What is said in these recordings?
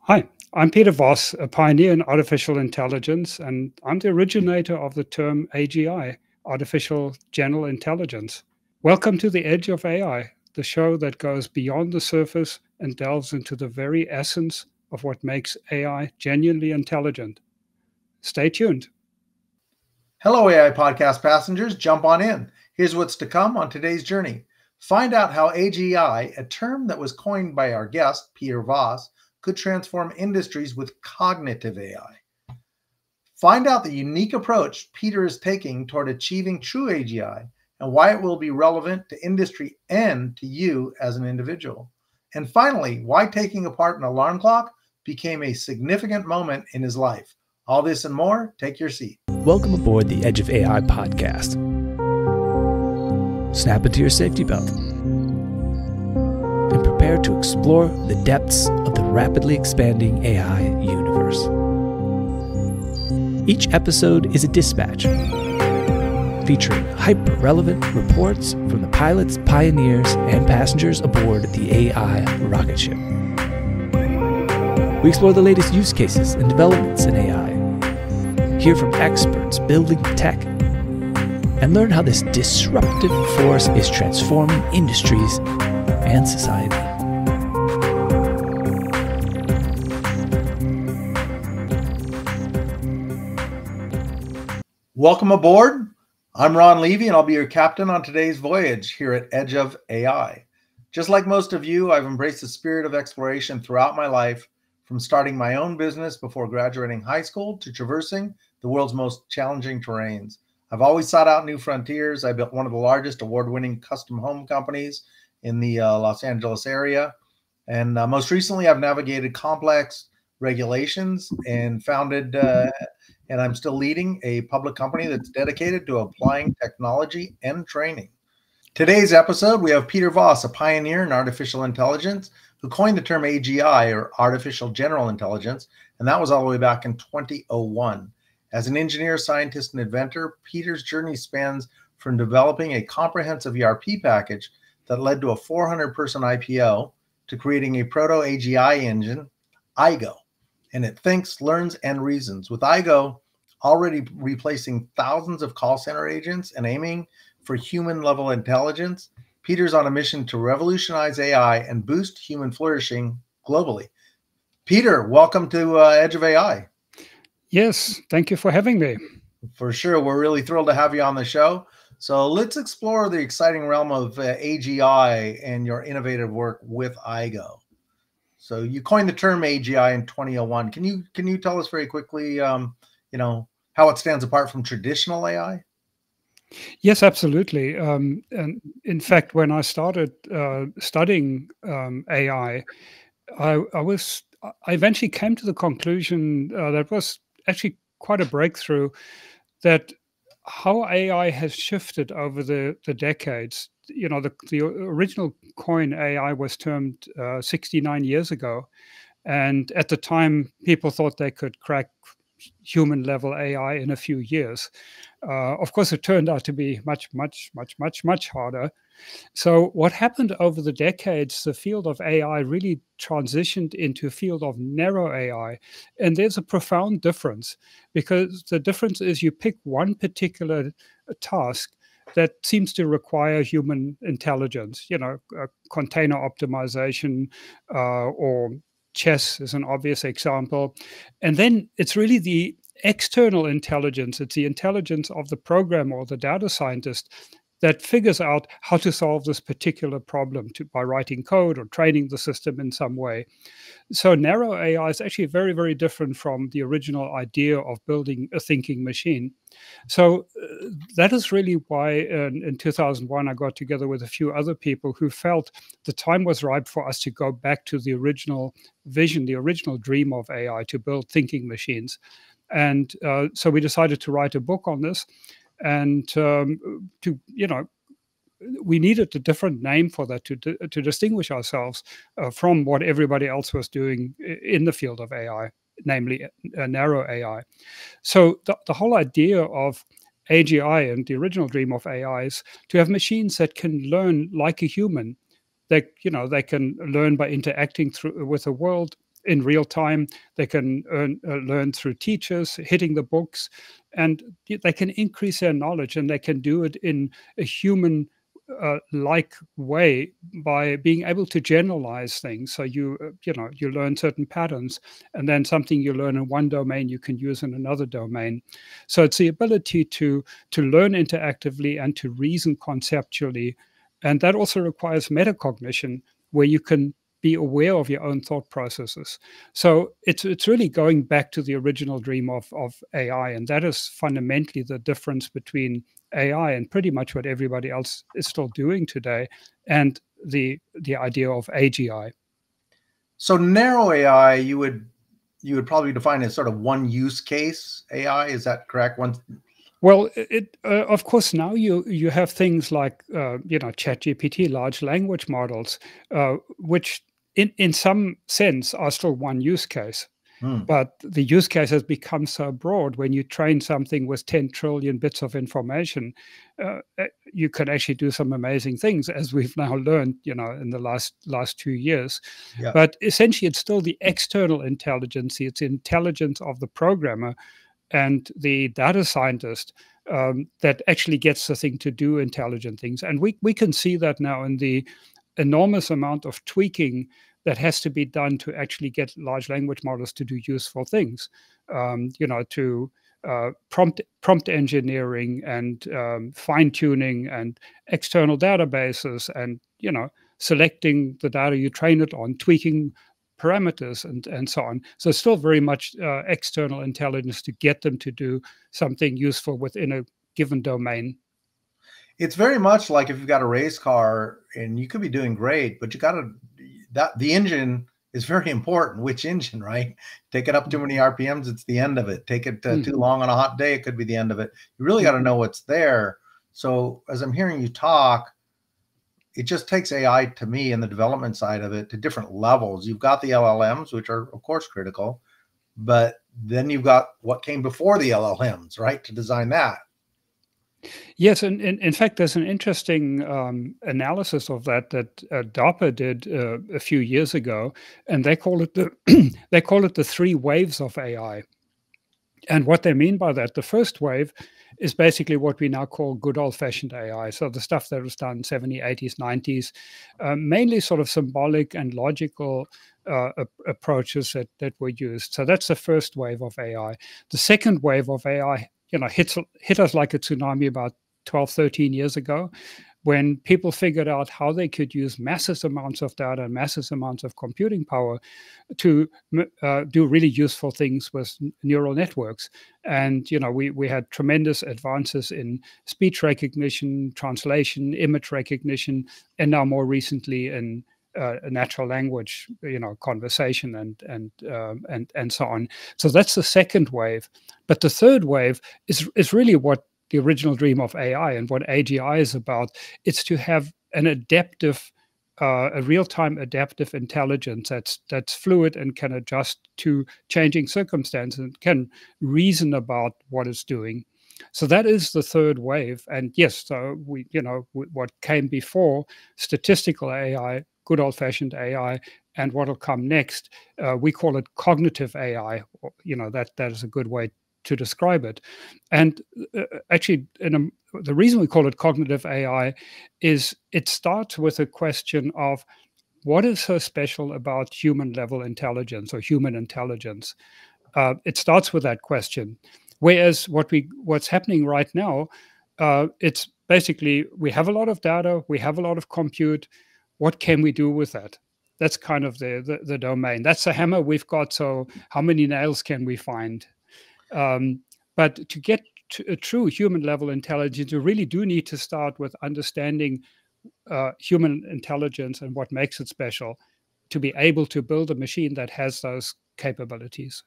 Hi, I'm Peter Voss, a pioneer in artificial intelligence, and I'm the originator of the term AGI, Artificial General Intelligence. Welcome to the Edge of AI, the show that goes beyond the surface and delves into the very essence of what makes AI genuinely intelligent. Stay tuned. Hello, AI podcast passengers. Jump on in. Here's what's to come on today's journey. Find out how AGI, a term that was coined by our guest, Peter Voss, could transform industries with cognitive AI. Find out the unique approach Peter is taking toward achieving true AGI and why it will be relevant to industry and to you as an individual. And finally, why taking apart an alarm clock became a significant moment in his life. All this and more, take your seat. Welcome aboard the Edge of AI podcast. Snap into your safety belt and prepare to explore the depths of the rapidly expanding AI universe. Each episode is a dispatch featuring hyper-relevant reports from the pilots, pioneers, and passengers aboard the AI rocket ship. We explore the latest use cases and developments in AI, hear from experts building tech, and learn how this disruptive force is transforming industries and society. Welcome aboard. I'm Ron Levy, and I'll be your captain on today's voyage here at Edge of AI. Just like most of you, I've embraced the spirit of exploration throughout my life, from starting my own business before graduating high school to traversing the world's most challenging terrains. I've always sought out new frontiers. I built one of the largest award-winning custom home companies in the Los Angeles area. And most recently, I've navigated complex regulations and founded, and I'm still leading, a public company that's dedicated to applying technology and training. Today's episode, we have Peter Voss, a pioneer in artificial intelligence, who coined the term AGI, or Artificial General Intelligence, and that was all the way back in 2001. As an engineer, scientist, and inventor, Peter's journey spans from developing a comprehensive ERP package that led to a 400-person IPO to creating a proto-AGI engine, IGO. And it thinks, learns, and reasons. With IGO already replacing thousands of call center agents and aiming for human-level intelligence, Peter's on a mission to revolutionize AI and boost human flourishing globally. Peter, welcome to Edge of AI. Yes, thank you for having me. For sure. We're really thrilled to have you on the show. So let's explore the exciting realm of AGI and your innovative work with IGO. So you coined the term AGI in 2001. Can you tell us very quickly, how it stands apart from traditional AI? Yes, absolutely. And in fact, when I started studying AI, I eventually came to the conclusion that was actually quite a breakthrough, that how AI has shifted over the decades. You know, the original coin AI was termed 69 years ago. And at the time, people thought they could crack human level AI in a few years. Of course, it turned out to be much, much, much, much, much harder. So what happened over the decades, the field of AI really transitioned into a field of narrow AI. And there's a profound difference, because the difference is you pick one particular task that seems to require human intelligence, container optimization, or chess is an obvious example. And then it's really the external intelligence, it's the intelligence of the programmer or the data scientist that figures out how to solve this particular problem by writing code or training the system in some way. So narrow AI is actually very, very different from the original idea of building a thinking machine. So that is really why in 2001, I got together with a few other people who felt the time was ripe for us to go back to the original vision, the original dream of AI, to build thinking machines. And so we decided to write a book on this. And we needed a different name for that to distinguish ourselves from what everybody else was doing in the field of AI, namely narrow AI. So the whole idea of AGI and the original dream of AI is to have machines that can learn like a human. They can learn by interacting with the world in real time. They can learn through teachers, hitting the books, and they can increase their knowledge, and they can do it in a human like way by being able to generalize things. So you learn certain patterns, and then something you learn in one domain you can use in another domain. So it's the ability to learn interactively and to reason conceptually, and that also requires metacognition, where you can be aware of your own thought processes. So it's really going back to the original dream of AI, and that is fundamentally the difference between AI and pretty much what everybody else is still doing today, and the idea of AGI. So narrow AI, you would probably define as sort of one use case AI. Is that correct? One. Well, of course, now you have things like ChatGPT, large language models, which in some sense are still one use case. But the use case has become so broad. When you train something with 10 trillion bits of information, you can actually do some amazing things, as we've now learned, in the last 2 years. Yeah. But essentially, it's still the external intelligence. It's intelligence of the programmer and the data scientist that actually gets the thing to do intelligent things. And we can see that now in the enormous amount of tweaking that has to be done to actually get large language models to do useful things, to prompt engineering and fine tuning and external databases, and selecting the data you train it on, tweaking parameters and so on. So it's still very much external intelligence to get them to do something useful within a given domain. It's very much like if you've got a race car and you could be doing great, but the engine is very important. Which engine, right? Take it up too many RPMs, it's the end of it. Take it too long on a hot day, it could be the end of it. You really got to know what's there. So as I'm hearing you talk, it just takes AI, to me, and the development side of it, to different levels. You've got the LLMs, which are of course critical, but then you've got what came before the LLMs, right, to design that. Yes, and in fact, there's an interesting analysis of that DARPA did a few years ago, and they call it the 3 waves of AI. And what they mean by that, the first wave is basically what we now call good old-fashioned AI. So the stuff that was done in 70s, 80s, 90s, mainly sort of symbolic and logical approaches that were used. So that's the first wave of AI. The second wave of AI hit us like a tsunami about 12, 13 years ago, when people figured out how they could use massive amounts of data and massive amounts of computing power to do really useful things with neural networks. And we had tremendous advances in speech recognition, translation, image recognition, and now more recently in natural language, conversation and so on. So that's the second wave. But the third wave is really what the original dream of AI and what AGI is about. It's to have an adaptive, a real-time adaptive intelligence that's fluid and can adjust to changing circumstances and can reason about what it's doing. So that is the third wave. And yes, so what came before, statistical AI, good old-fashioned AI, and what will come next, we call it cognitive AI. That is a good way to describe it. And actually, the reason we call it cognitive AI is it starts with a question of what is so special about human level intelligence or human intelligence. It starts with that question. Whereas what's happening right now, it's basically we have a lot of data, we have a lot of compute. What can we do with that? That's kind of the domain. That's the hammer we've got. So how many nails can we find? But to get to a true human level intelligence, you really do need to start with understanding human intelligence and what makes it special, to be able to build a machine that has those capabilities.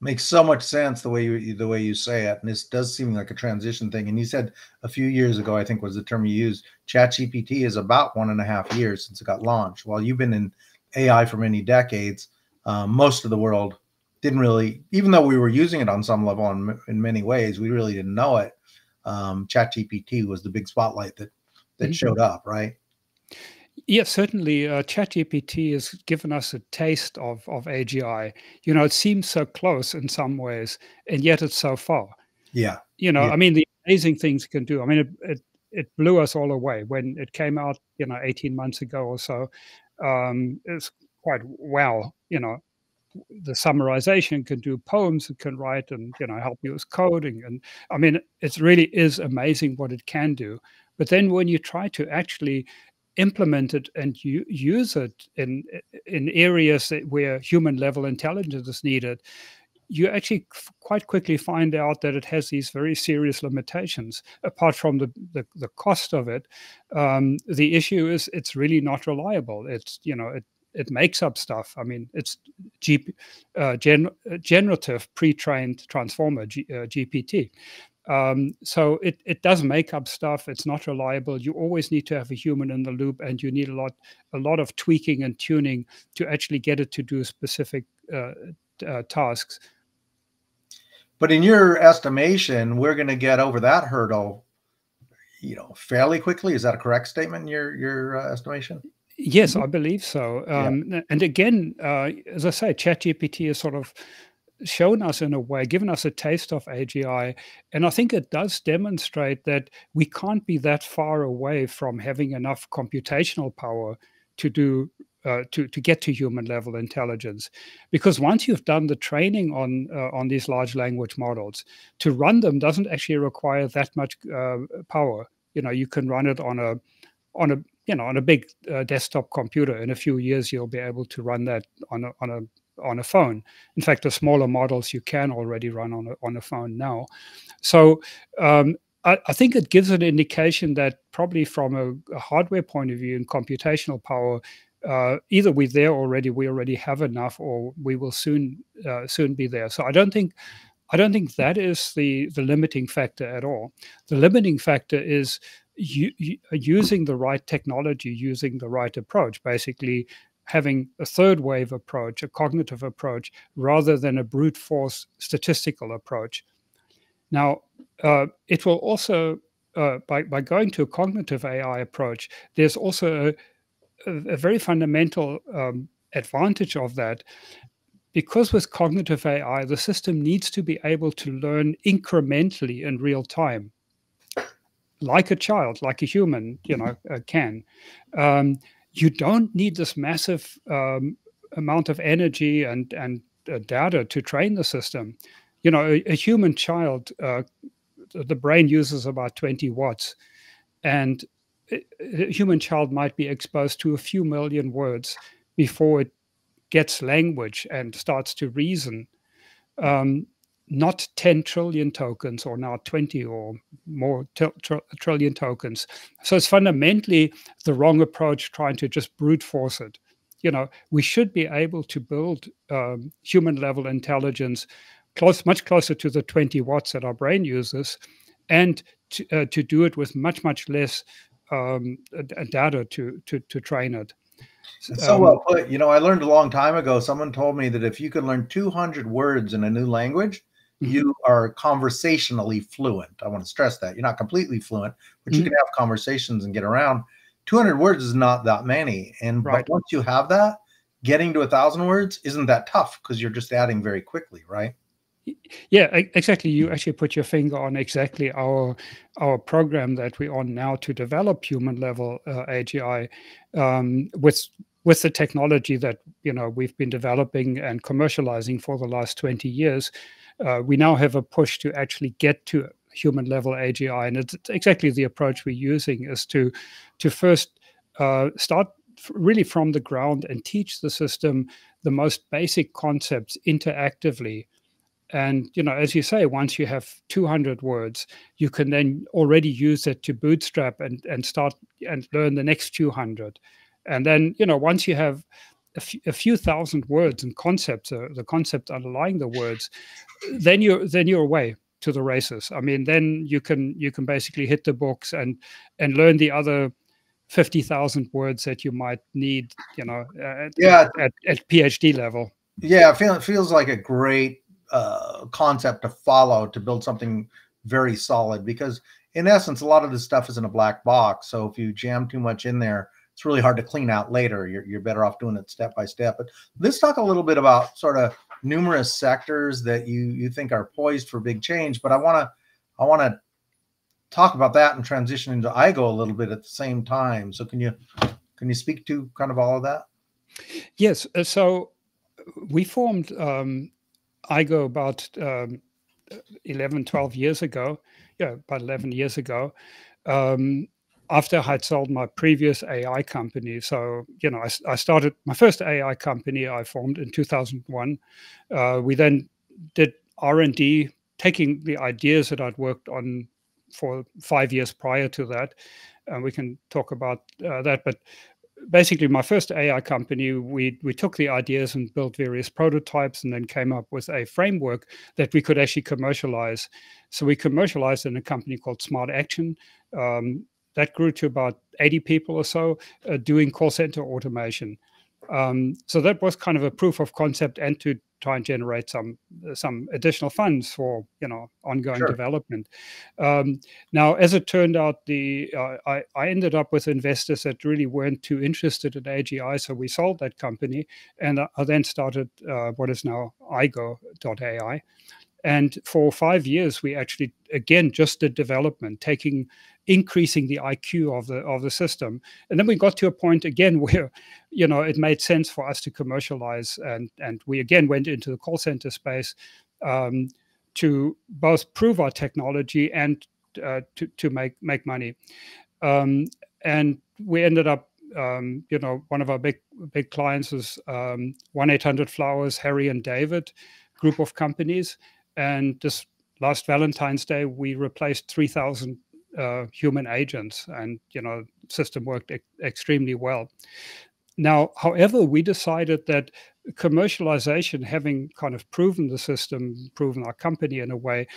Makes so much sense the way you say it, and this does seem like a transition thing. And you said a few years ago, I think was the term you used, ChatGPT is about 1.5 years since it got launched. While you've been in AI for many decades, most of the world didn't really, even though we were using it on some level in many ways, we really didn't know it. ChatGPT was the big spotlight that showed up, right? Yes, certainly. ChatGPT has given us a taste of AGI. It seems so close in some ways, and yet it's so far. Yeah. I Yeah. mean, the amazing things it can do. I mean, it blew us all away when it came out, 18 months ago or so. It's quite wow. The summarization can do poems, it can write and help you with coding, and I mean, it really is amazing what it can do. But then when you try to actually implement it and use it in areas where human level intelligence is needed, you actually quite quickly find out that it has these very serious limitations. Apart from the cost of it, the issue is it's really not reliable. It makes up stuff. I mean, it's generative pre-trained transformer, GPT. So it does make up stuff. It's not reliable. You always need to have a human in the loop, and you need a lot of tweaking and tuning to actually get it to do specific tasks. But in your estimation, we're going to get over that hurdle, fairly quickly. Is that a correct statement in your estimation? Yes, I believe so. And again, as I say, ChatGPT has sort of shown us in a way, given us a taste of AGI. And I think it does demonstrate that we can't be that far away from having enough computational power to do to get to human level intelligence, because once you've done the training on these large language models, to run them doesn't actually require that much power. You can run it on a big desktop computer. In a few years, you'll be able to run that on a phone. In fact, the smaller models you can already run on a phone now. So I think it gives an indication that probably from a hardware point of view and computational power, either we're there already, we already have enough, or we will soon be there. So I don't think that is the limiting factor at all. The limiting factor is using the right technology, using the right approach, basically having a third wave approach, a cognitive approach, rather than a brute force statistical approach. Now, it will also, by going to a cognitive AI approach, there's also a very fundamental advantage of that, because with cognitive AI, the system needs to be able to learn incrementally in real time, like a child, like a human, can. You don't need this massive amount of energy and data to train the system. A human child, the brain uses about 20 watts, and a human child might be exposed to a few million words before it gets language and starts to reason. Not 10 trillion tokens, or now 20 or more trillion tokens. So it's fundamentally the wrong approach, trying to just brute force it. We should be able to build human level intelligence much closer to the 20 watts that our brain uses, and to do it with much less data to train it. So well put. I learned a long time ago, someone told me that if you could learn 200 words in a new language, you are conversationally fluent. I want to stress that. You're not completely fluent, but you can have conversations and get around. 200 words is not that many. But once you have that, getting to 1,000 words isn't that tough, because you're just adding very quickly, right? Yeah, exactly. You actually put your finger on exactly our program that we're on now to develop human level AGI with the technology that we've been developing and commercializing for the last 20 years. We now have a push to actually get to human level AGI, and it's exactly the approach we're using, is to first start really from the ground and teach the system the most basic concepts interactively. And, as you say, once you have 200 words, you can then already use it to bootstrap and start and learn the next 200. And then, once you have a few thousand words and concepts, the concept underlying the words, then you're away to the races. I mean, then you can basically hit the books and learn the other 50,000 words that you might need, at PhD level. Yeah, it feels like a great concept to follow to build something very solid, because in essence, a lot of this stuff is in a black box. So if you jam too much in there, it's really hard to clean out later. You're better off doing it step by step. But let's talk a little bit about sort of numerous sectors that you think are poised for big change. But I want to talk about that and transition into IGO a little bit at the same time. So can you speak to kind of all of that? Yes. So we formed IGO about 11, 12 years ago. Yeah, about 11 years ago. After I had sold my previous AI company. So, I started my first AI company I formed in 2001. We then did R&D, taking the ideas that I'd worked on for 5 years prior to that. And we can talk about that. But basically, my first AI company, we took the ideas and built various prototypes and then came up with a framework that we could actually commercialize. So we commercialized in a company called Smart Action. That grew to about 80 people or so doing call center automation. So that was kind of a proof of concept and to try and generate some additional funds for ongoing development. Now, as it turned out, I ended up with investors that really weren't too interested in AGI, so we sold that company, and I then started what is now IGO.ai. And for 5 years, we actually, again, just did development, increasing the IQ of the system. And then we got to a point again where, it made sense for us to commercialize. And we again went into the call center space to both prove our technology and to make money. And we ended up, one of our big clients was 1-800-Flowers, Harry and David group of companies. And this last Valentine's Day, we replaced 3,000 human agents, and system worked extremely well. Now, however, we decided that commercialization, having kind of proven the system, proven our company in a way,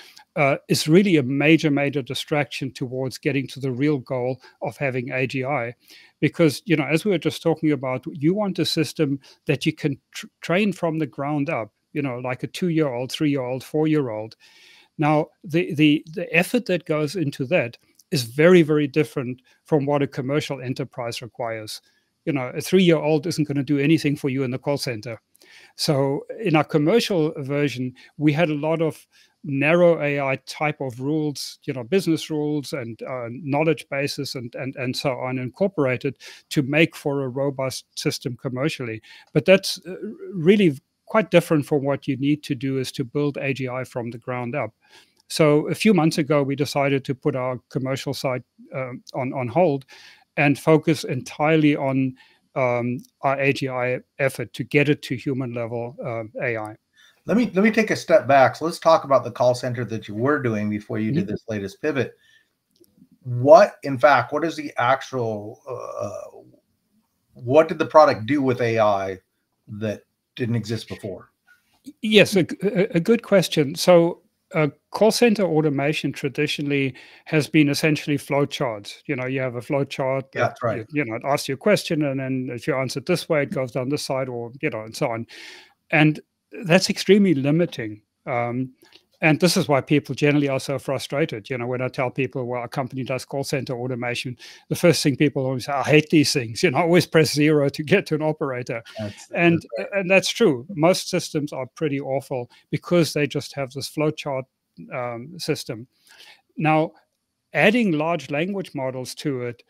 is really a major distraction towards getting to the real goal of having AGI. Because, as we were just talking about, you want a system that you can train from the ground up, like a 2-year-old, 3-year-old, 4-year-old. Now, the effort that goes into that is very, very different from what a commercial enterprise requires. A 3-year-old isn't going to do anything for you in the call center. So in our commercial version, we had a lot of narrow AI type of rules, business rules and knowledge bases and so on incorporated to make for a robust system commercially. But that's really quite different from what you need to do is to build AGI from the ground up. So a few months ago, we decided to put our commercial side on hold and focus entirely on our AGI effort to get it to human level AI. Let me take a step back. So let's talk about the call center that you were doing before you did this latest pivot. What is the actual, what did the product do with AI that didn't exist before? Yes, a good question. So call center automation traditionally has been essentially flowcharts. You have a flowchart that, that's right. It asks you a question, and then if you answer it this way, it goes down this side, or, and so on. And that's extremely limiting. And this is why people generally are so frustrated. When I tell people, well, our company does call center automation, the first thing people always say, I hate these things. I always press 0 to get to an operator. And that's true. Most systems are pretty awful because they just have this flowchart system. Now, adding large language models to it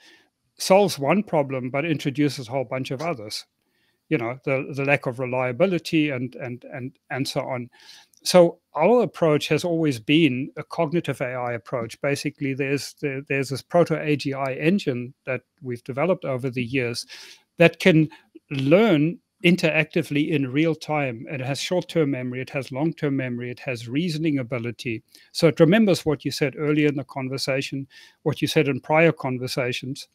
solves one problem, but introduces a whole bunch of others. The lack of reliability and so on. So our approach has always been a cognitive AI approach. Basically, there's this proto-AGI engine that we've developed over the years that can learn interactively in real time. It has short-term memory, it has long-term memory, it has reasoning ability. So it remembers what you said earlier in the conversation, what you said in prior conversations.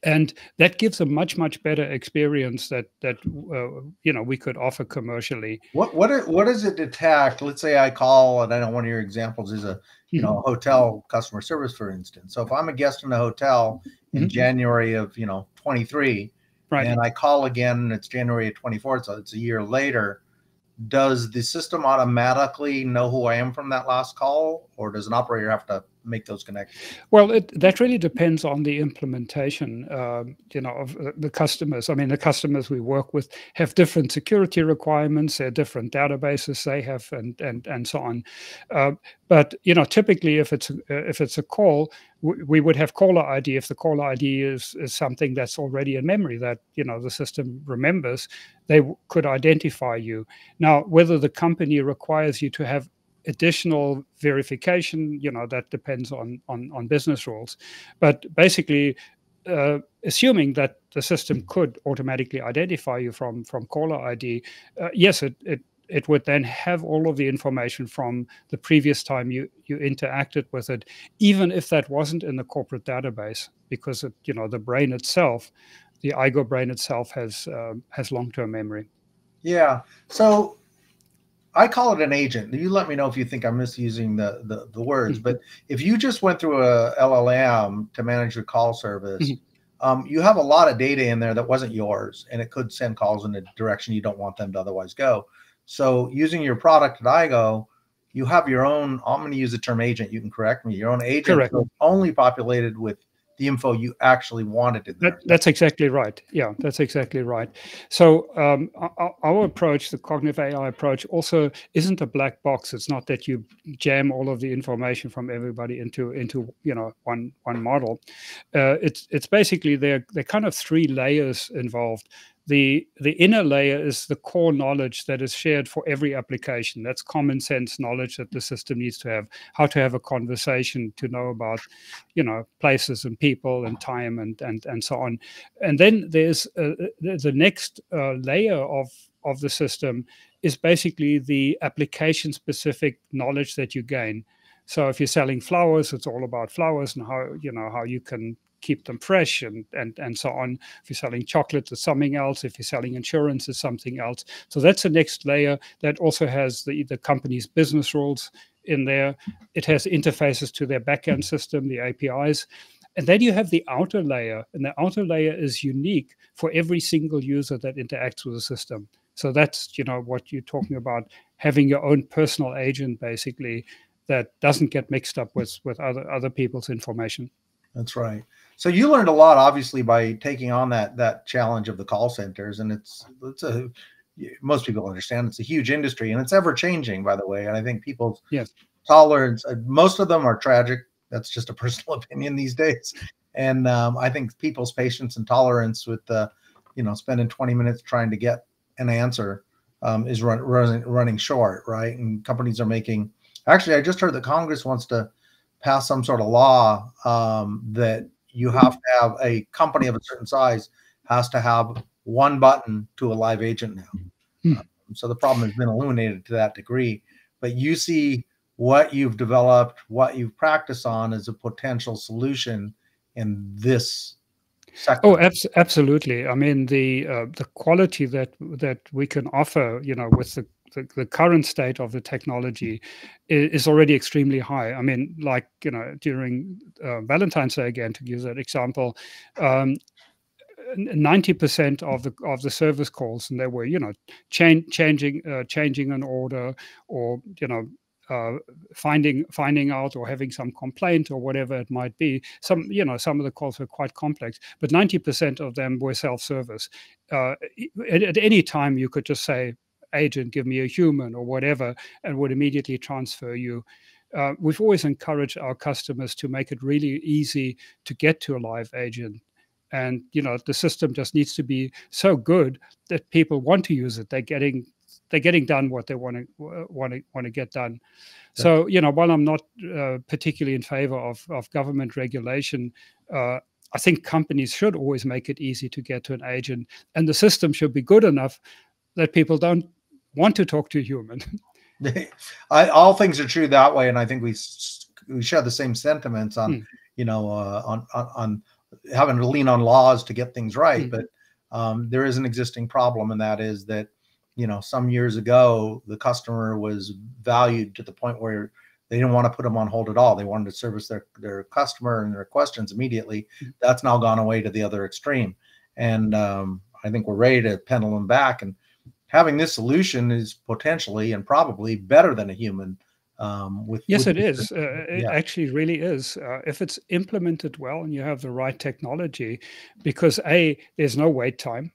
And that gives a much better experience that we could offer commercially. What does it detect? Let's say I call, and I know one of your examples is a hotel customer service, for instance. So if I'm a guest in a hotel in January of 23, right, and I call again, it's January of 24, so it's a year later. Does the system automatically know who I am from that last call, or does an operator have to make those connections? Well, that really depends on the implementation, of the customers. I mean, the customers we work with have different security requirements, there are different databases they have, and so on. But typically, if it's a call, we would have caller ID. If the caller ID is something that's already in memory that the system remembers, they could identify you. Now, whether the company requires you to have additional verification, that depends on business rules. But basically, assuming that the system could automatically identify you from caller ID, yes, it would then have all of the information from the previous time you interacted with it, even if that wasn't in the corporate database, because the brain itself, the IGO brain itself, has long-term memory. Yeah. So I call it an agent. You let me know if you think I'm misusing the words. Mm-hmm. But if you just went through a LLM to manage your call service, you have a lot of data in there that wasn't yours, and it could send calls in a direction you don't want them to otherwise go. So using your product at IGO, you have your own, I'm going to use the term agent, you can correct me, your own agent. Correct. Only populated with the info you actually wanted in there. That's exactly right. Yeah, that's exactly right. So our approach, the cognitive AI approach, also isn't a black box. It's not that you jam all of the information from everybody into one model. It's basically there are kind of three layers involved. The inner layer is the core knowledge that is shared for every application. That's common sense knowledge that the system needs to have, how to have a conversation, to know about, places and people and time and so on. And then there's the next layer of the system is basically the application specific knowledge that you gain. So if you're selling flowers, it's all about flowers and how you can keep them fresh and so on. If you're selling chocolate, it's something else. If you're selling insurance, it's something else. So that's the next layer that also has the company's business rules in there. It has interfaces to their backend system, the APIs. And then you have the outer layer, and the outer layer is unique for every single user that interacts with the system. So that's what you're talking about, having your own personal agent, basically, that doesn't get mixed up with other people's information. That's right. So you learned a lot, obviously, by taking on that challenge of the call centers, and most people understand it's a huge industry, and it's ever changing, by the way. And I think people's tolerance, most of them are tragic. That's just a personal opinion these days. And I think people's patience and tolerance with spending 20 minutes trying to get an answer is running short, right? And companies are making. Actually, I just heard that Congress wants to pass some sort of law that you have to have a company of a certain size has to have one button to a live agent now. So the problem has been illuminated to that degree. But you see what you've developed, what you've practiced on as a potential solution in this sector. Oh, absolutely. I mean, the quality that we can offer, with the current state of the technology is already extremely high. I mean, like, during Valentine's Day, again, to use that example, 90% of the service calls, and they were, changing an order, or, finding out or having some complaint or whatever it might be. Some of the calls were quite complex, but 90% of them were self-service. At any time, you could just say, agent, give me a human or whatever, and would immediately transfer you. We've always encouraged our customers to make it really easy to get to a live agent. And, the system just needs to be so good that people want to use it. They're getting done what they want to get done. Yeah. So, while I'm not particularly in favor of government regulation, I think companies should always make it easy to get to an agent, and the system should be good enough that people don't want to talk to a human. All things are true that way, and I think we share the same sentiments on on having to lean on laws to get things right. But there is an existing problem, and that is that some years ago the customer was valued to the point where they didn't want to put them on hold at all. They wanted to service their customer and their questions immediately. That's now gone away to the other extreme, and I think we're ready to pendle them back. And having this solution is potentially and probably better than a human Yes, it this is. system. It Yeah, actually really is. If it's implemented well and you have the right technology, because there's no wait time.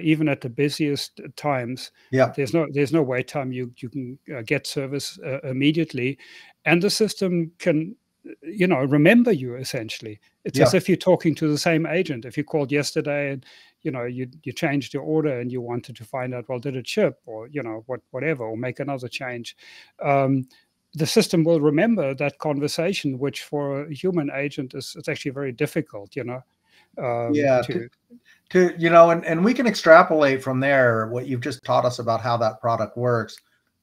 Even at the busiest times, yeah, there's no wait time. You can get service immediately, and the system can, remember you essentially. It's yeah, as if you're talking to the same agent. If you called yesterday and you changed your order and you wanted to find out, well, did it ship, or whatever, or make another change. The system will remember that conversation, which for a human agent is it's actually very difficult, yeah. to And we can extrapolate from there what you've just taught us about how that product works.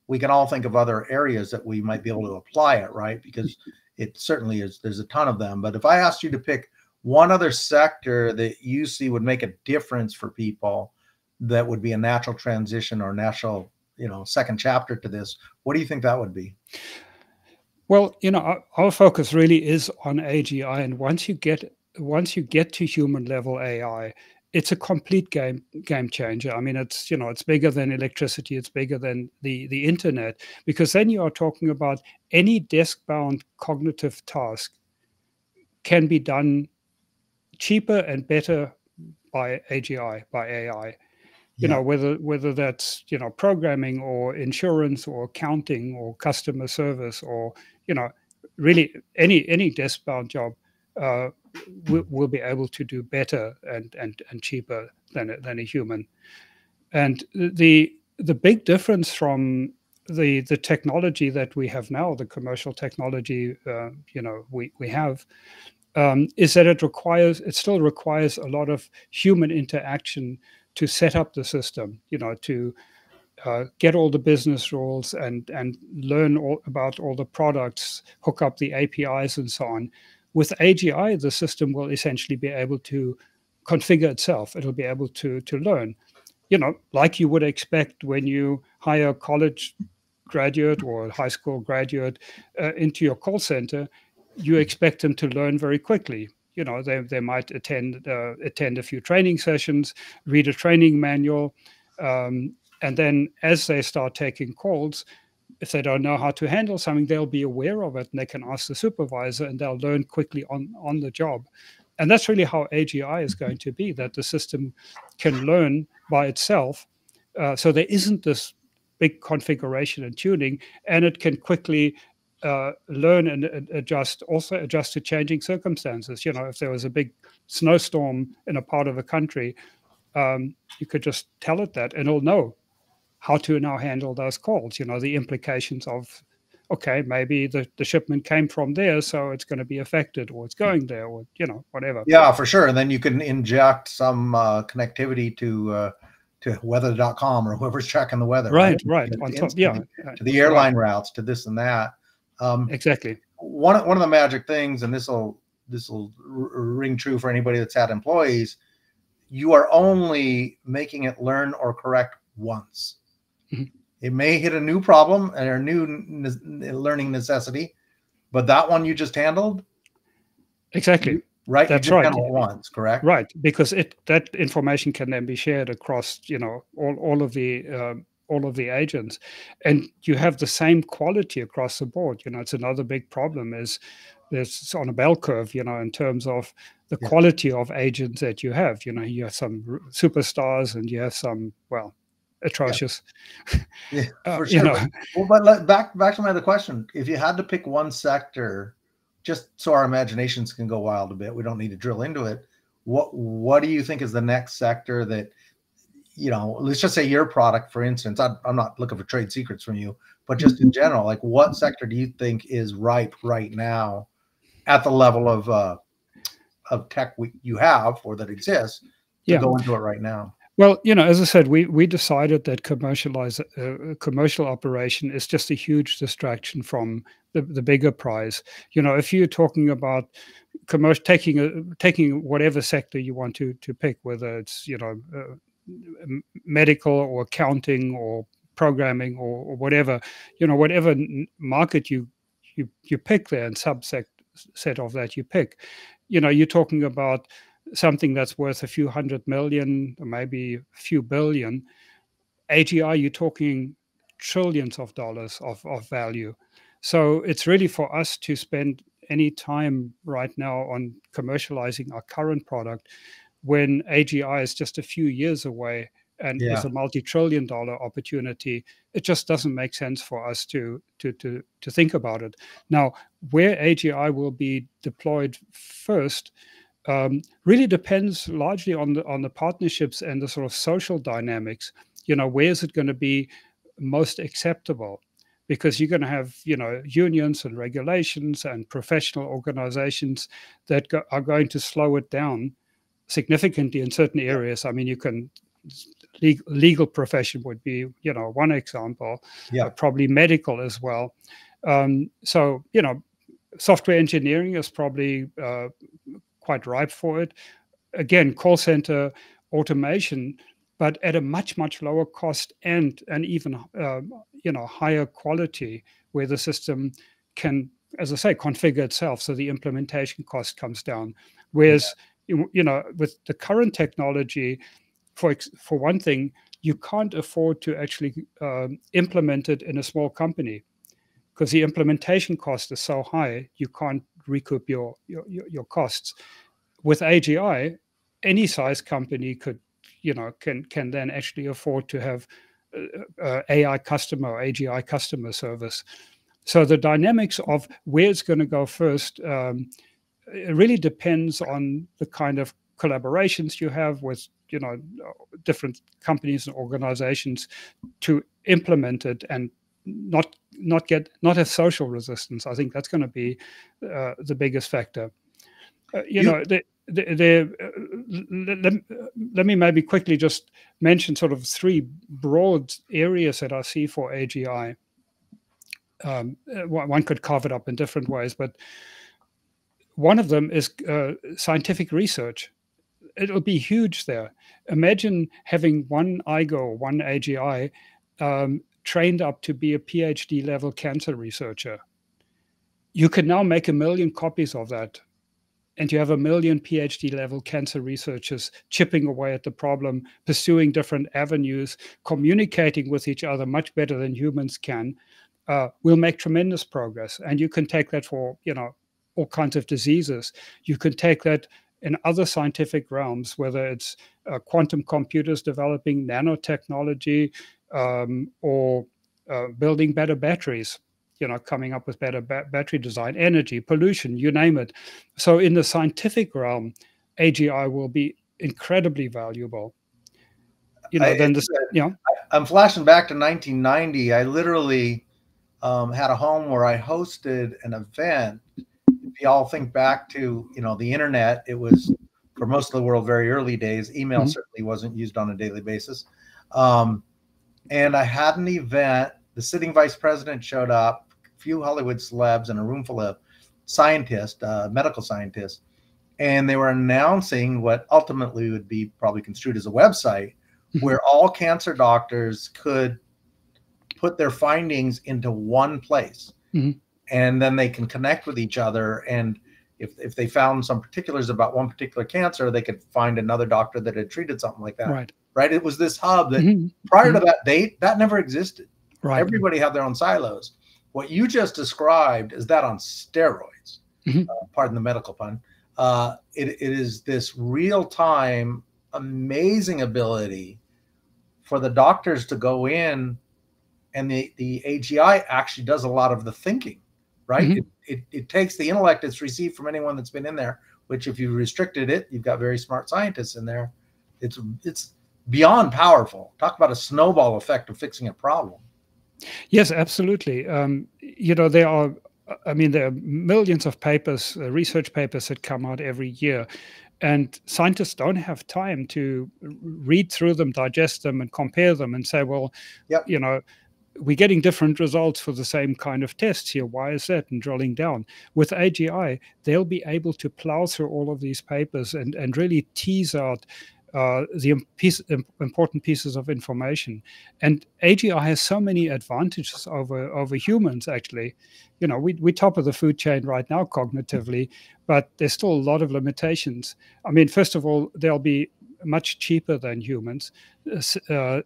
We can all think of other areas that we might be able to apply it, right? Because it certainly is, there's a ton of them. But if I asked you to pick one other sector that you see would make a difference for people, that would be a natural transition or natural, second chapter to this, what do you think that would be? Well, our focus really is on AGI, and once you get to human level AI, it's a complete game changer. I mean, it's bigger than electricity, it's bigger than the internet, because then you are talking about any desk-bound cognitive task can be done cheaper and better by AGI, by AI. Yeah, Whether that's programming or insurance or accounting or customer service, or really any desk bound job uh, will be able to do better and cheaper than a human. And the big difference from the technology that we have now, the commercial technology we have, is that it still requires a lot of human interaction to set up the system, to get all the business rules and learn about all the products, hook up the APIs and so on. With AGI, the system will essentially be able to configure itself. It'll be able to learn, like you would expect when you hire a college graduate or a high school graduate into your call center. You expect them to learn very quickly. They might attend a few training sessions, read a training manual, and then as they start taking calls, if they don't know how to handle something, they'll be aware of it and they can ask the supervisor, and they'll learn quickly on the job. And that's really how AGI is going to be, that the system can learn by itself. So there isn't this big configuration and tuning, and it can quickly learn and adjust to changing circumstances. If there was a big snowstorm in a part of the country, you could just tell it that, and it'll know how to now handle those calls. The implications of, okay, maybe the shipment came from there, so it's going to be affected, or it's going there, or whatever. Yeah, for sure. And then you can inject some connectivity to weather.com or whoever's tracking the weather. Right. On top, yeah. To the airline routes, to this and that. Exactly. One of the magic things, and this will ring true for anybody that's had employees, you are only making it learn or correct once. Mm-hmm. It may hit a new problem and a new learning necessity, but that one you just handled. Exactly. Right. That's right. Handled once, correct? Right. Because that information can then be shared across, all of the agents, and you have the same quality across the board. It's another big problem is there's on a bell curve, in terms of the quality of agents that you have. You have some superstars and you have some, well, atrocious. Yeah, for sure. But back to my other question. If you had to pick one sector, just so our imaginations can go wild a bit, we don't need to drill into it. What do you think is the next sector that, let's just say your product, for instance, I'm not looking for trade secrets from you, but just in general, like what sector do you think is ripe right now at the level of tech you have or that exists to go into it right now? Well, as I said, we decided that commercial operation is just a huge distraction from the bigger prize. If you're talking about commercial, taking whatever sector you want to pick, whether it's medical or accounting or programming or whatever, whatever market you pick there and subset of that you pick, you're talking about something that's worth a few $100 million or maybe a few billion. AGI, you're talking trillions of dollars of value. So it's really for us to spend any time right now on commercializing our current product when AGI is just a few years away and Yeah. is a multi-trillion-dollar opportunity. It just doesn't make sense for us to think about it. Now, where AGI will be deployed first really depends largely on the partnerships and the sort of social dynamics. Where is it going to be most acceptable? Because you're going to have, unions and regulations and professional organizations that are going to slow it down significantly in certain areas. I mean, you can legal profession would be, one example. Yeah. Probably medical as well. So, software engineering is probably quite ripe for it. Again, call center automation, but at a much lower cost and even higher quality, where the system can, as I say, configure itself, so the implementation cost comes down. Whereas with the current technology, for one thing, you can't afford to actually implement it in a small company, because the implementation cost is so high, you can't recoup your costs. With AGI, any size company could, can then actually afford to have AI customer or AGI customer service. So the dynamics of where it's going to go first, it really depends on the kind of collaborations you have with, different companies and organizations to implement it and not have social resistance. I think that's going to be the biggest factor. Let me maybe quickly just mention sort of three broad areas that I see for AGI. One could carve it up in different ways, but one of them is scientific research. It'll be huge there. Imagine having one IGO, one AGI, trained up to be a PhD level cancer researcher. You can now make 1 million copies of that, and you have 1 million PhD level cancer researchers chipping away at the problem, pursuing different avenues, communicating with each other much better than humans can. Will make tremendous progress. And you can take that for, all kinds of diseases. You can take that in other scientific realms, whether it's quantum computers developing nanotechnology, or building better batteries, coming up with better battery design, energy, pollution, you name it. So in the scientific realm, AGI will be incredibly valuable. I'm flashing back to 1990. I literally had a home where I hosted an event. If you all think back to, the internet, it was, for most of the world, very early days. Email certainly wasn't used on a daily basis. And I had an event. The sitting vice president showed up, a few Hollywood celebs, and a room full of scientists, medical scientists. And they were announcing what ultimately would be probably construed as a website where all cancer doctors could put their findings into one place. And then they can connect with each other. And if they found some particulars about one particular cancer, they could find another doctor that had treated something like that. Right. It was this hub that prior to that date, that never existed. Right. Everybody had their own silos. What you just described is that on steroids, pardon the medical pun. It is this real-time, amazing ability for the doctors to go in, and the AGI actually does a lot of the thinking, right? It takes the intellect it's received from anyone that's been in there, which if you restricted it, you've got very smart scientists in there. It's beyond powerful. Talk about a snowball effect of fixing a problem. Yes, absolutely. There are millions of papers, research papers that come out every year, and scientists don't have time to read through them, digest them, and compare them and say, well, we're getting different results for the same kind of tests here. Why is that? And drilling down. With AGI, they'll be able to plow through all of these papers and really tease out the important pieces of information. And AGI has so many advantages over humans, actually. We're top of the food chain right now cognitively, but there's still a lot of limitations. I mean, first of all, there'll be much cheaper than humans.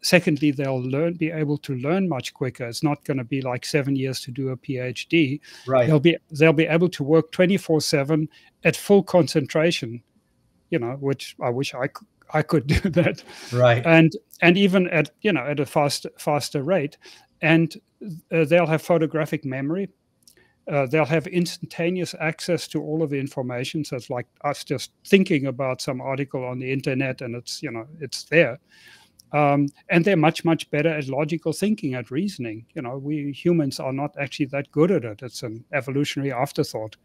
Secondly, they'll be able to learn much quicker. It's not going to be like 7 years to do a PhD. Right. They'll be able to work 24/7 at full concentration, which I wish I could do that. Right. And even at at a faster rate. And they'll have photographic memory. They'll have instantaneous access to all of the information. So it's like us just thinking about some article on the internet, and it's there. And they're much, much better at logical thinking, at reasoning. We humans are not actually that good at it. It's an evolutionary afterthought.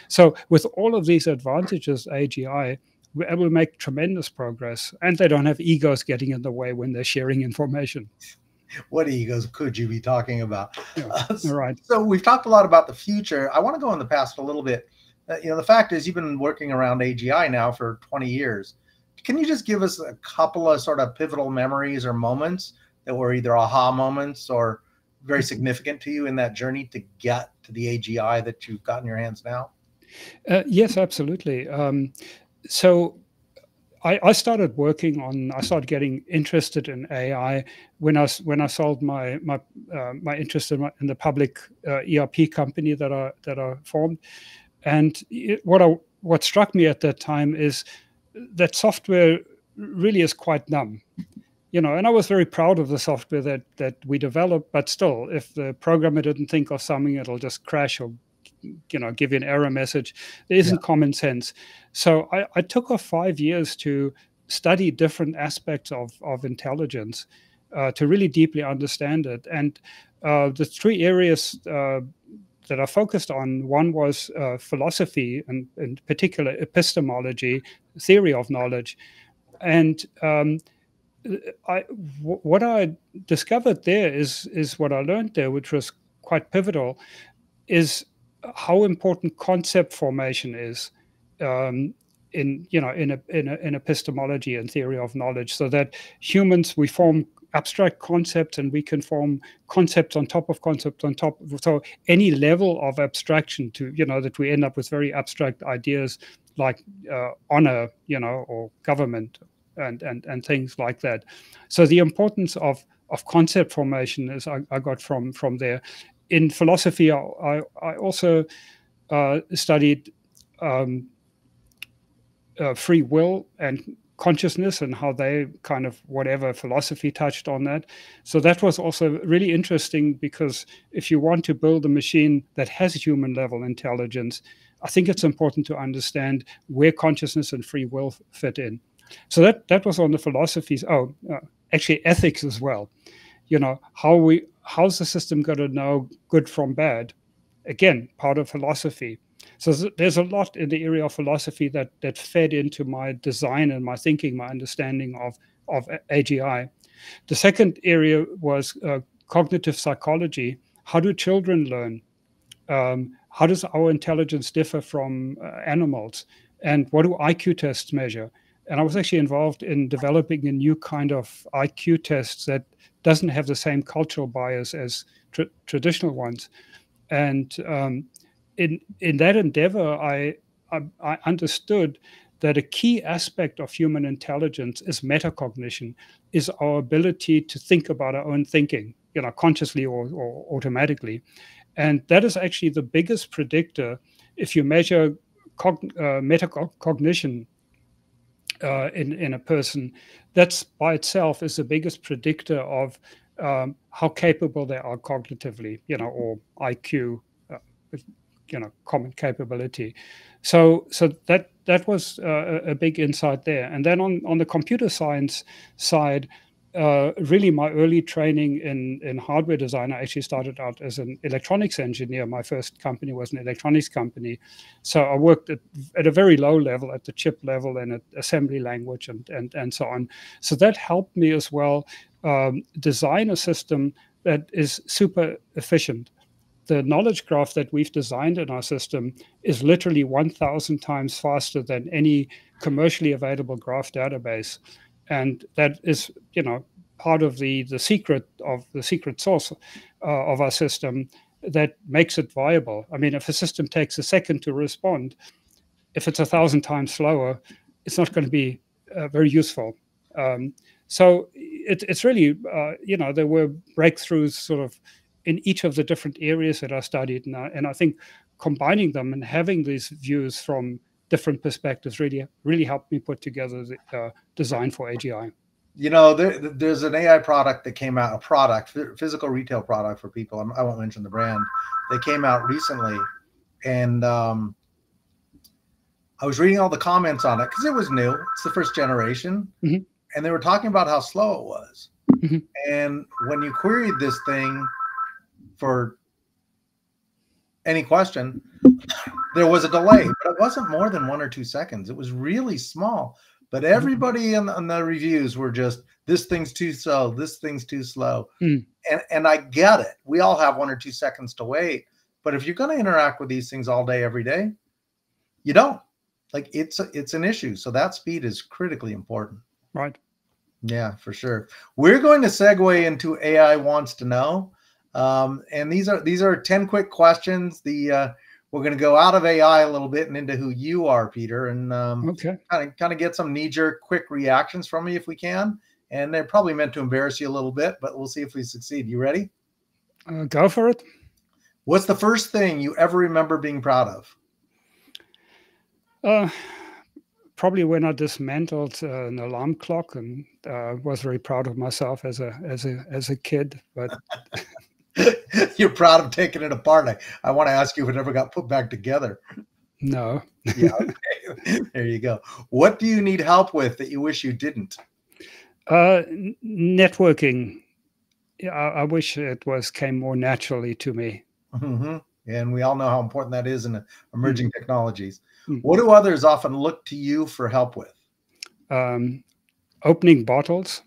So with all of these advantages, AGI, we're able to make tremendous progress, and they don't have egos getting in the way when they're sharing information. What egos could you be talking about? Yeah, right. So we've talked a lot about the future. I want to go in the past a little bit. The fact is, you've been working around AGI now for 20 years. Can you just give us a couple of sort of pivotal memories or moments that were either aha moments or very significant to you in that journey to get to the AGI that you've got in your hands now? Yes, absolutely. So I started getting interested in AI when I sold my interest in the public ERP company that I formed. And what struck me at that time is that software really is quite numb. And I was very proud of the software that we developed, but still, if the programmer didn't think of something, it'll just crash or give you an error message. There isn't common sense. So I took off 5 years to study different aspects of intelligence to really deeply understand it. And the three areas that I focused on, one was philosophy, and in particular epistemology, theory of knowledge. And what I discovered there is what I learned there, which was quite pivotal, is how important concept formation is in epistemology and theory of knowledge. So that humans, we form abstract concepts, and we can form concepts on top of concepts on top. So any level of abstraction that we end up with very abstract ideas like honor, or government and things like that. So the importance of concept formation is I got from there. In philosophy, I also studied free will and consciousness, and how they kind of, whatever philosophy touched on that. So that was also really interesting, because if you want to build a machine that has human level intelligence, I think it's important to understand where consciousness and free will fit in. So that was on the philosophies. Actually ethics as well. How's the system going to know good from bad? Again, part of philosophy. So there's a lot in the area of philosophy that fed into my design and my thinking, my understanding of AGI. The second area was cognitive psychology. How do children learn? How does our intelligence differ from animals? And what do IQ tests measure? And I was actually involved in developing a new kind of IQ tests that doesn't have the same cultural bias as traditional ones. And in that endeavor, I understood that a key aspect of human intelligence is metacognition, is our ability to think about our own thinking, consciously or automatically. And that is actually the biggest predictor. If you measure metacognition in a person, that's by itself is the biggest predictor of how capable they are cognitively, or IQ, common capability. So that was a big insight there. And then on the computer science side, really my early training in hardware design, I actually started out as an electronics engineer. My first company was an electronics company. So I worked at a very low level, at the chip level and at assembly language and so on. So that helped me as well design a system that is super efficient. The knowledge graph that we've designed in our system is literally 1,000 times faster than any commercially available graph database. And that is, part of the secret sauce of our system that makes it viable. I mean, if a system takes a second to respond, if it's 1,000 times slower, it's not going to be very useful. So it's really, there were breakthroughs sort of in each of the different areas that I studied. And I think combining them and having these views from different perspectives really helped me put together the design for AGI. There's an AI product that came out, physical retail product for people. I won't mention the brand. They came out recently, and I was reading all the comments on it because it was new. It's the first generation. Mm-hmm. And they were talking about how slow it was. Mm-hmm. And when you queried this thing for any question, there was a delay, but it wasn't more than 1 or 2 seconds. It was really small. But everybody on the reviews were just, this thing's too slow, this thing's too slow. Mm. And I get it. We all have 1 or 2 seconds to wait. But if you're going to interact with these things all day, every day, you don't. Like, it's an issue. So that speed is critically important. Right. Yeah, for sure. We're going to segue into AI Wants to Know. And these are 10 quick questions. We're going to go out of AI a little bit and into who you are, Peter, and okay, kind of get some knee-jerk quick reactions from you if we can. And they're probably meant to embarrass you a little bit, but we'll see if we succeed. You ready? Go for it. What's the first thing you ever remember being proud of? Probably when I dismantled an alarm clock, and was very proud of myself as a kid. But you're proud of taking it apart. I want to ask you if it ever got put back together. No. Yeah. Okay. There you go. What do you need help with that you wish you didn't? Networking. I wish it came more naturally to me. Mm-hmm. And we all know how important that is in emerging technologies. Mm-hmm. What do others often look to you for help with? Opening bottles.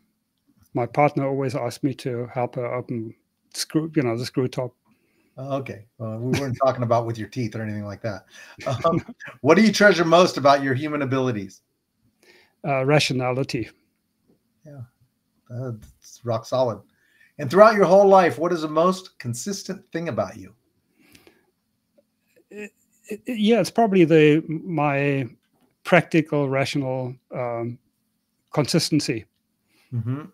My partner always asked me to help her open the screw top. Okay. We weren't talking about with your teeth or anything like that. What do you treasure most about your human abilities? Rationality. Yeah, that's rock solid. And throughout your whole life, what is the most consistent thing about you? It's probably my practical, rational consistency. Mm-hmm.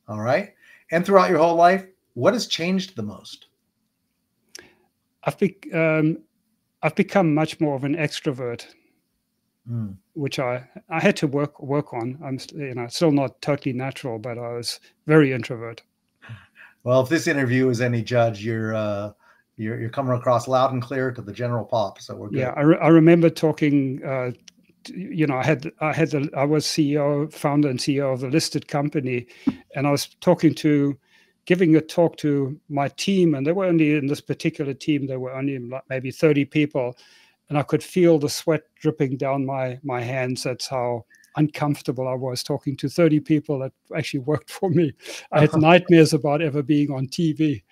All right. And throughout your whole life, what has changed the most? I've become much more of an extrovert, which I had to work on. I'm still not totally natural, but I was very introvert. Well, if this interview is any judge, you're coming across loud and clear to the general pop, so we're good. Yeah, I remember talking. I was founder and CEO of the listed company, and I was giving a talk to my team, and they were only in this particular team. There were only maybe 30 people, and I could feel the sweat dripping down my hands. That's how uncomfortable I was talking to 30 people that actually worked for me. I had nightmares about ever being on TV.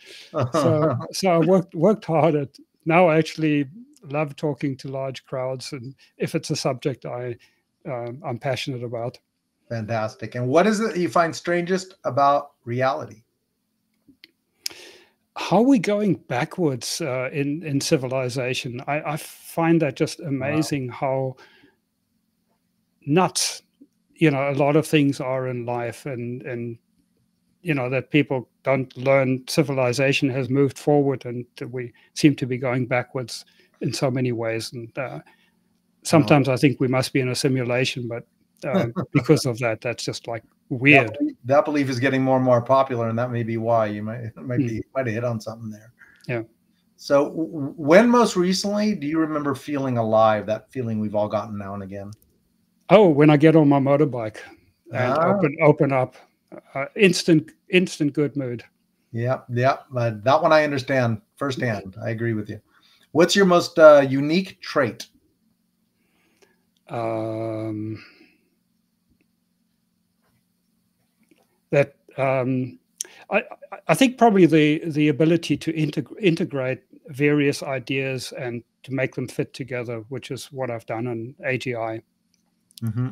So I worked hard now I actually love talking to large crowds, and if it's a subject I'm passionate about. Fantastic. And what is it that you find strangest about reality? How are we going backwards in civilization? I find that just amazing. Wow. How nuts, a lot of things are in life, and that people don't learn. Civilization has moved forward, and we seem to be going backwards in so many ways. And sometimes I think we must be in a simulation, but because of that, that's just like weird. That belief is getting more and more popular, and that may be why you might have hit on something there. Yeah. So when most recently do you remember feeling alive, that feeling we've all gotten now and again? Oh, when I get on my motorbike and open up, instant good mood. Yeah. That one I understand firsthand. I agree with you. What's your most unique trait? I think probably the ability to integrate various ideas and to make them fit together, which is what I've done in AGI. Mm-hmm.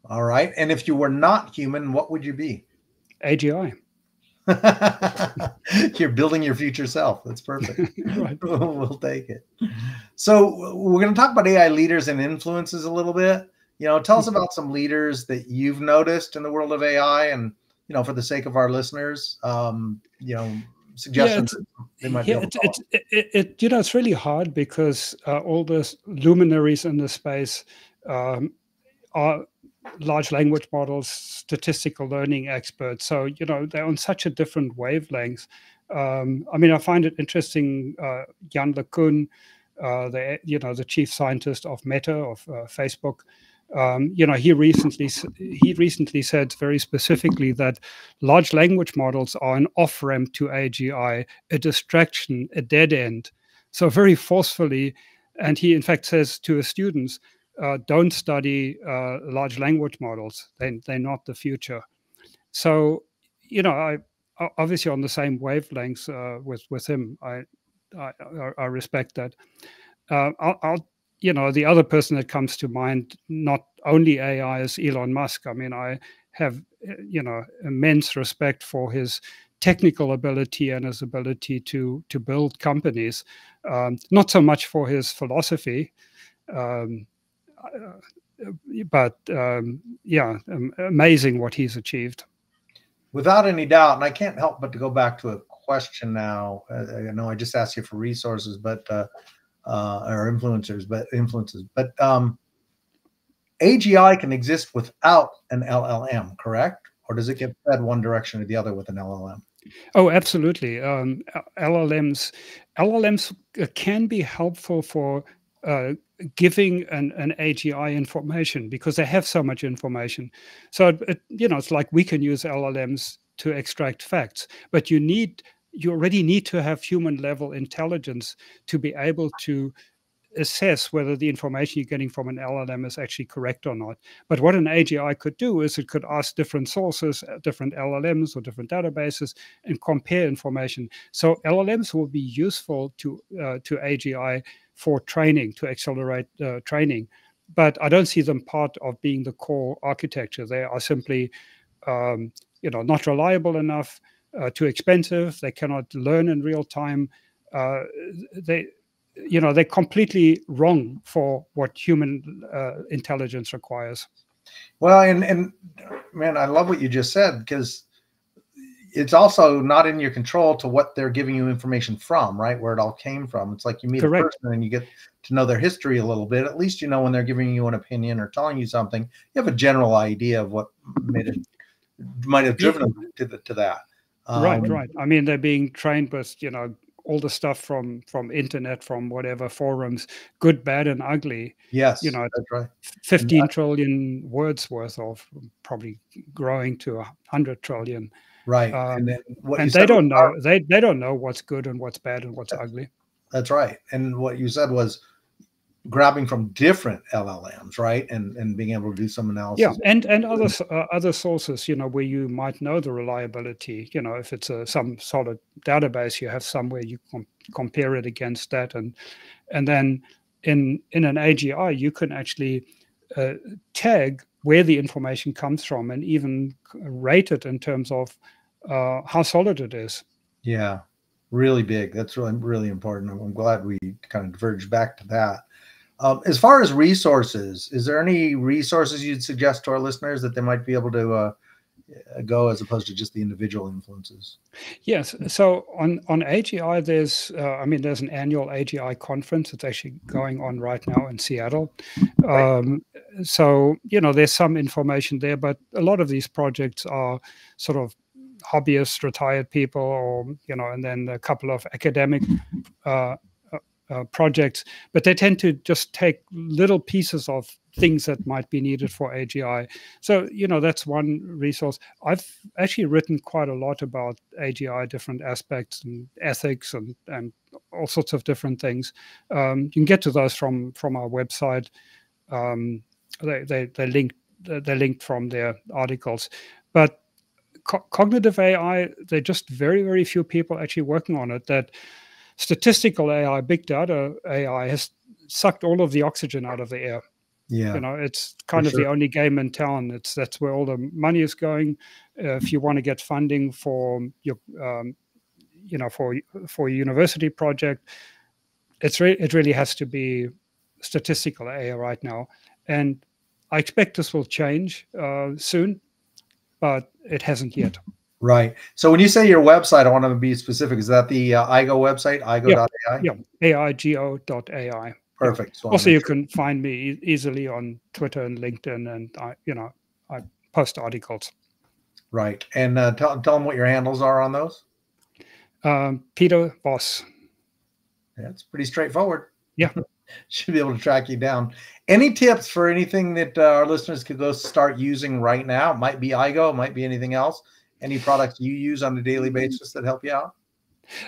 All right. And if you were not human, what would you be? AGI. You're building your future self. That's perfect. Right. We'll take it. So we're going to talk about AI leaders and influences a little bit. Tell us about some leaders that you've noticed in the world of AI, and for the sake of our listeners, suggestions they might be able to follow. It's really hard because all the luminaries in the space are large language models, statistical learning experts. So they're on such a different wavelength. I find it interesting. Jan LeCun, the chief scientist of Meta, of Facebook. He recently said very specifically that large language models are an off-ramp to AGI, a distraction, a dead end. So very forcefully, and he in fact says to his students, don't study large language models. They're not the future. So, I obviously on the same wavelengths with him. I respect that. The other person that comes to mind, not only AI, is Elon Musk. I have, immense respect for his technical ability and his ability to build companies. Not so much for his philosophy, but amazing what he's achieved. Without any doubt, and I can't help but to go back to a question now. I know I just asked you for resources, but or influences, but AGI can exist without an LLM, correct? Or does it get fed one direction or the other with an LLM? Oh, absolutely. LLMs can be helpful for giving an AGI information because they have so much information. So it's like we can use LLMs to extract facts, but you already need to have human level intelligence to be able to assess whether the information you're getting from an LLM is actually correct or not. But what an AGI could do is it could ask different sources, different LLMs or different databases, and compare information. So LLMs will be useful to AGI for training, to accelerate training. But I don't see them part of being the core architecture. They are simply not reliable enough, too expensive. They cannot learn in real time. They're completely wrong for what human intelligence requires. Well, and man, I love what you just said, because it's also not in your control to what they're giving you information from, right? Where it all came from. It's like you meet Correct. a person and you get to know their history a little bit. At least when they're giving you an opinion or telling you something, you have a general idea of what might have driven them to that. Right. They're being trained with all the stuff from internet, from whatever forums, good, bad, and ugly. Yes, that's right. 15 trillion words worth of, probably growing to 100 trillion. Right. And they don't know. They don't know what's good and what's bad and what's ugly. That's right. And what you said was grabbing from different LLMs, right, and being able to do some analysis. Yeah, and other sources, where you might know the reliability. If it's some solid database, you have somewhere you compare it against that, and then in an AGI, you can actually tag where the information comes from and even rate it in terms of how solid it is. Yeah, really big. That's really, really important. I'm glad we kind of diverged back to that. As far as resources, is there any resources you'd suggest to our listeners that they might be able to go, as opposed to just the individual influences? Yes. So on AGI, there's an annual AGI conference that's actually going on right now in Seattle. So there's some information there, but a lot of these projects are sort of hobbyists, retired people, or and then a couple of academic projects, but they tend to just take little pieces of things that might be needed for AGI. So, that's one resource. I've actually written quite a lot about AGI, different aspects and ethics and all sorts of different things. You can get to those from our website. They're linked from their articles. But cognitive AI, there are just very, very few people actually working on it. That statistical AI, big data AI, has sucked all of the oxygen out of the air. Yeah, it's kind of the only game in town. That's where all the money is going. If you want to get funding for your, for a university project, it really has to be statistical AI right now. And I expect this will change soon, but it hasn't yet. Right. So when you say your website, I want to be specific. Is that the IGO website, igo.ai? Yeah, aigo.ai. Perfect. Yeah. So also, you can find me easily on Twitter and LinkedIn, and I post articles. Right. And tell them what your handles are on those. Peter Voss. Yeah, it's pretty straightforward. Yeah. Should be able to track you down. Any tips for anything that our listeners could go start using right now? It might be IGO, it might be anything else. Any products you use on a daily basis that help you out?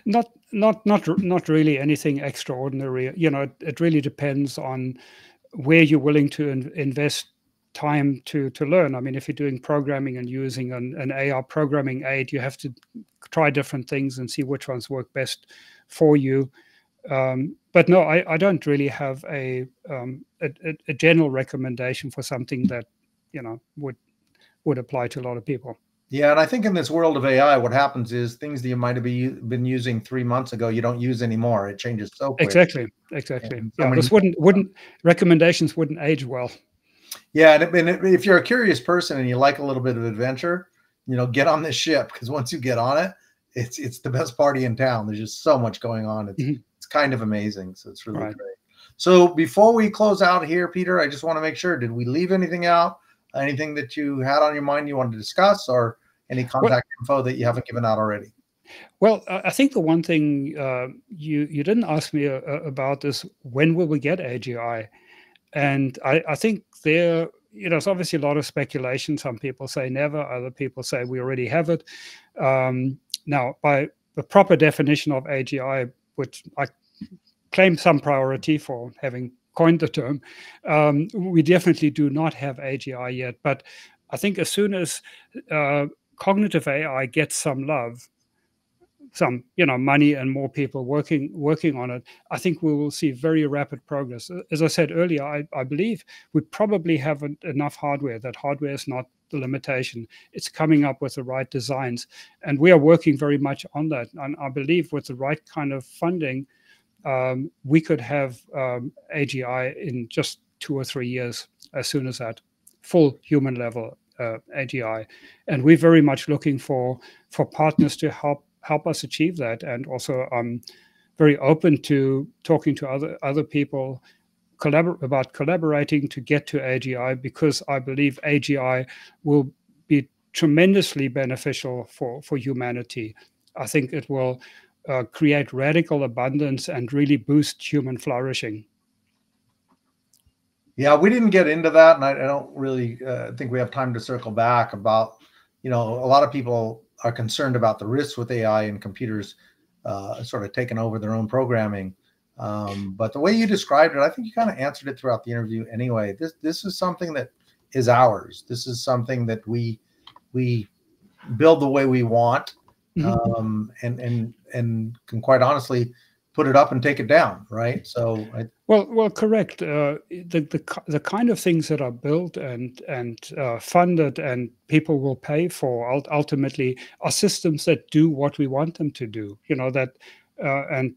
Not really anything extraordinary. It really depends on where you're willing to invest time to learn. I mean, if you're doing programming and using an AI programming aid, you have to try different things and see which ones work best for you. But no, I don't really have a general recommendation for something that would apply to a lot of people. Yeah, and I think in this world of AI, what happens is things that you might have been using 3 months ago, you don't use anymore. It changes so quick. Exactly. Yeah, this wouldn't recommendations wouldn't age well. Yeah, and if you're a curious person and you like a little bit of adventure, get on this ship, because once you get on it, it's the best party in town. There's just so much going on. It's kind of amazing. So it's really great. So before we close out here, Peter, I just want to make sure, did we leave anything out? Anything that you had on your mind you wanted to discuss, or any contact info that you haven't given out already? Well, I think the one thing you didn't ask me about is, when will we get AGI? And I think there's obviously a lot of speculation. Some people say never, other people say we already have it. Now, by the proper definition of AGI, which I claim some priority for having coined the term, we definitely do not have AGI yet. But I think as soon as cognitive AI gets some love, some money, and more people working on it, I think we will see very rapid progress. As I said earlier, I believe we probably have enough hardware. That hardware is not the limitation. It's coming up with the right designs, and we are working very much on that. And I believe with the right kind of funding, we could have AGI in just 2 or 3 years, as soon as that, full human level AGI. And we're very much looking for partners to help us achieve that. And also I'm very open to talking to other people about collaborating to get to AGI, because I believe AGI will be tremendously beneficial for humanity. I think it will create radical abundance and really boost human flourishing. Yeah, we didn't get into that, and I don't really think we have time to circle back about, a lot of people are concerned about the risks with AI and computers sort of taking over their own programming. But the way you described it, I think you kind of answered it throughout the interview anyway. This is something that is ours. This is something that we build the way we want, and can quite honestly put it up and take it down, right? So well, correct. The kind of things that are built and funded and people will pay for ultimately are systems that do what we want them to do. That and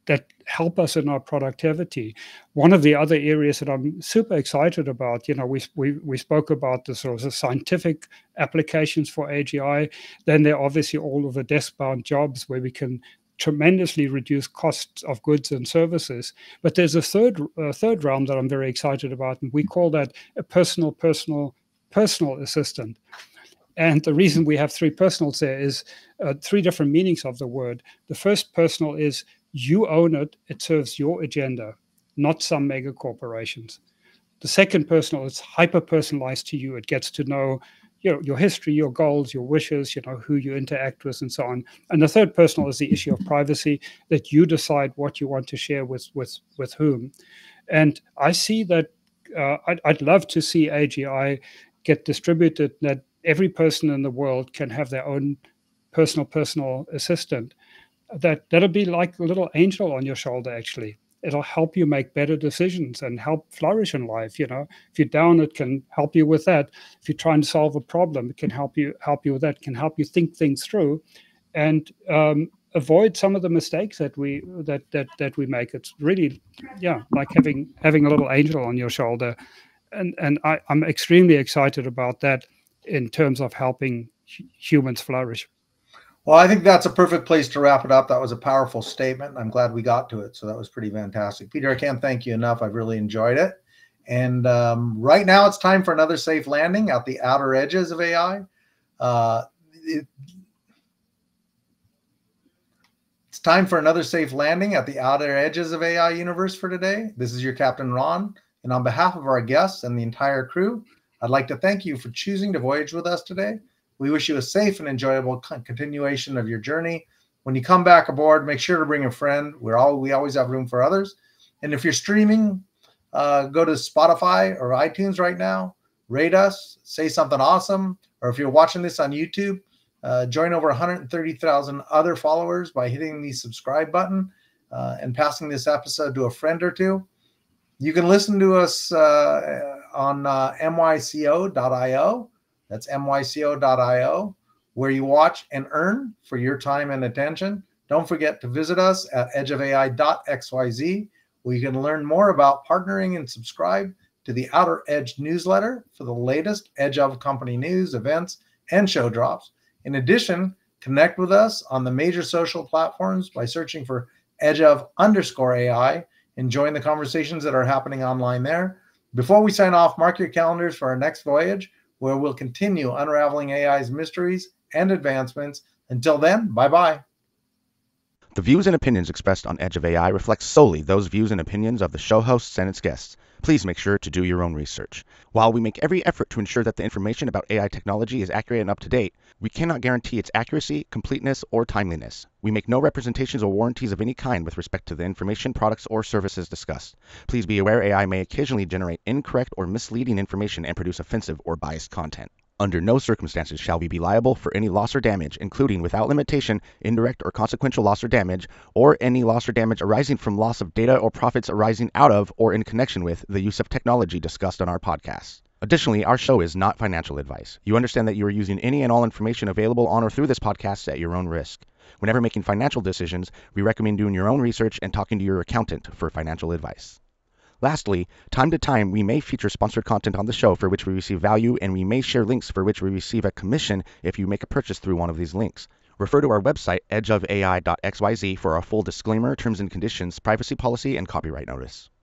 that help us in our productivity. One of the other areas that I'm super excited about, we spoke about the sort of scientific applications for AGI. Then there are obviously all of the desk-bound jobs where we can tremendously reduce costs of goods and services. But there's a third realm that I'm very excited about, and we call that a personal assistant. And the reason we have 3 personals there is 3 different meanings of the word. The first personal is you own it, it serves your agenda, not some mega corporations. The second personal is hyper-personalized to you. It gets to know your history, your goals, your wishes, who you interact with, and so on. And the third personal is the issue of privacy, that you decide what you want to share with whom. And I see that I'd love to see AGI get distributed, that every person in the world can have their own personal assistant. That'll be like a little angel on your shoulder, actually. It'll help you make better decisions and help flourish in life. If you're down, it can help you with that. If you're trying to solve a problem, it can help you with that. It can help you think things through, and avoid some of the mistakes that we make. It's really, like having a little angel on your shoulder. I'm extremely excited about that in terms of helping humans flourish. Well, I think that's a perfect place to wrap it up. That was a powerful statement. I'm glad we got to it. So that was pretty fantastic. Peter, I can't thank you enough. I've really enjoyed it. And right now it's time for another safe landing at the outer edges of AI. It's time for another safe landing at the outer edges of AI universe for today. This is your Captain Ron. And on behalf of our guests and the entire crew, I'd like to thank you for choosing to voyage with us today. We wish you a safe and enjoyable continuation of your journey. When you come back aboard, make sure to bring a friend. We always have room for others. And if you're streaming, go to Spotify or iTunes right now, rate us, say something awesome. Or if you're watching this on YouTube, join over 130,000 other followers by hitting the subscribe button and passing this episode to a friend or two. You can listen to us on myco.io. That's myco.io, where you watch and earn for your time and attention. Don't forget to visit us at edgeofai.xyz, where you can learn more about partnering and subscribe to the Outer Edge newsletter for the latest Edge of company news, events, and show drops. In addition, connect with us on the major social platforms by searching for edgeof_AI and join the conversations that are happening online there. Before we sign off, mark your calendars for our next voyage, where we'll continue unraveling AI's mysteries and advancements. Until then, bye-bye. The views and opinions expressed on Edge of AI reflect solely those views and opinions of the show hosts and its guests. Please make sure to do your own research. While we make every effort to ensure that the information about AI technology is accurate and up to date, we cannot guarantee its accuracy, completeness, or timeliness. We make no representations or warranties of any kind with respect to the information, products, or services discussed. Please be aware AI may occasionally generate incorrect or misleading information and produce offensive or biased content. Under no circumstances shall we be liable for any loss or damage, including, without limitation, indirect or consequential loss or damage, or any loss or damage arising from loss of data or profits arising out of or in connection with the use of technology discussed on our podcast. Additionally, our show is not financial advice. You understand that you are using any and all information available on or through this podcast at your own risk. Whenever making financial decisions, we recommend doing your own research and talking to your accountant for financial advice. Lastly, time to time, we may feature sponsored content on the show for which we receive value, and we may share links for which we receive a commission if you make a purchase through one of these links. Refer to our website, edgeofai.xyz, for our full disclaimer, terms and conditions, privacy policy, and copyright notice.